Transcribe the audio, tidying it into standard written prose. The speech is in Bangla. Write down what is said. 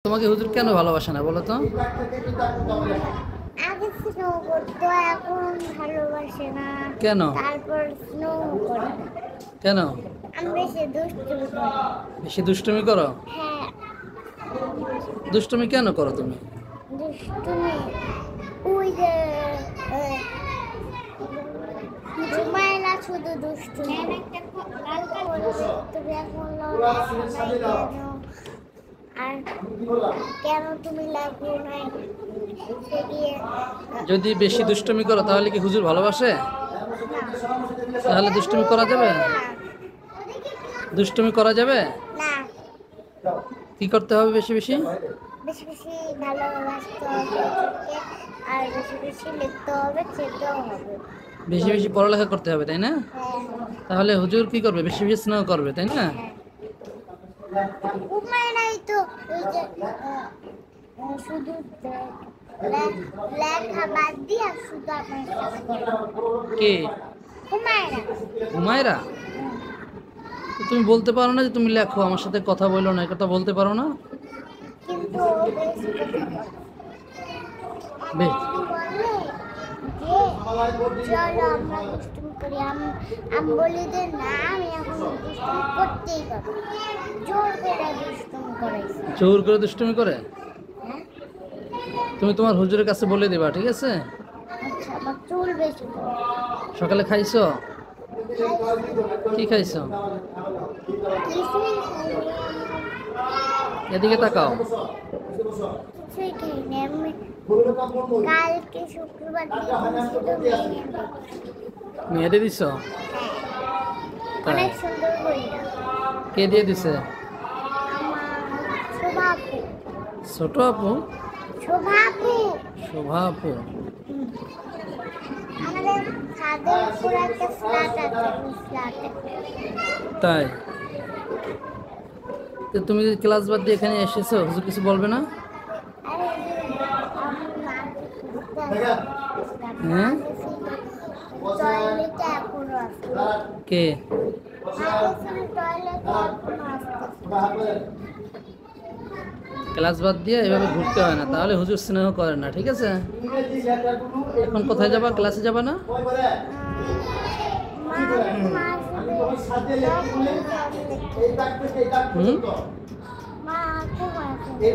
তোমাকে হুজুর কেন ভালোবাসে না বলো তো? আগে স্নো করতো, এখন ভালোবাসে না। কেন? তারপর স্নো করে। কেন আমি বেশি দুষ্টুমি করি। বেশি দুষ্টুমি করো? হ্যাঁ, দুষ্টুমি কেন করো তুমি? দুষ্টুমি ওই যে ঘুমায় না, শুধু দুষ্টুমি। তুমি এখন কেন? আর কেন তুমি লাগবে নাই সে দিয়ে যদি বেশি দুষ্টুমি করো তাহলে কি হুজুর ভালোবাসে? তাহলে দুষ্টুমি করা যাবে? দুষ্টুমি করা যাবে? না, কি করতে হবে বেশি বেশি? বেশি বেশি ভালোবাসতে হবে ওদেরকে, আর বেশি বেশি লিখতে হবে, খেতেও হবে। বেশি বেশি পড়ালেখা করতে হবে, তাই না? হ্যাঁ, তাহলে হুজুর কি করবে? বেশি বেশি স্নেহ করবে, তাই না? উপায় নাই তো। ওই যে শুধু লেখা বাদ দিয়ে শুধু আপনার সাথে কে? হুমায়রা। হুমায়রা? তো তুমি বলতে পারো না যে তুমি লেখো, আমার সাথে কথা বলো না, এই কথা বলতে পারো না? কিন্তু ও বেশি কথা বলে। বেশ, বলে যে চলো আমরা দুষ্টুমি করি। আমি বলি যে না, আমি এখন দুষ্টুমি করতেই পারবো। জোর করে দুষ্টুমি করাইছি। জোর করে দুষ্টুমি করে? হ্যাঁ, তুমি তোমার হুজুরের কাছে বলে দিবা, ঠিক আছে? আচ্ছা, আমার চুল বেশি করে। সকালে খাইছো? কি খাইছো? কিছুই খাইনি, এদিকে তাকাও। কিছুই খাইনি আমি। কালকে শুক্রবার দিন ছিল, মেয়েদের দিছো? হ্যাঁ, তাই? অনেক সুন্দর বইটা। কে দিয়ে দিছে? আমার শোভা আপু। ছোট আপু? শোভা আপু। শোভা আপু? আমাদের ছাদের উপর একটা ফ্ল্যাট আছে, ওই ফ্ল্যাটে। তাই? তো তুমি যে ক্লাস বাদ দিয়ে এখানে এসেছো, হুজুর কিছু বলবে না? আরে আমি মাকে খুঁজতে আসছি। হ্যাঁ? টয়লেটে এখনো আছে। কে? মাকে টয়লেটে এখনো আসতেছে। ক্লাস বাদ দিয়ে এভাবে ঘুরতে হয় না, তাহলে হুজুর স্নেহ করে না, ঠিক আছে? এখন কোথায় যাবা? ক্লাসে যাবা না? মা আসবে হুম? মা খুব আসবে।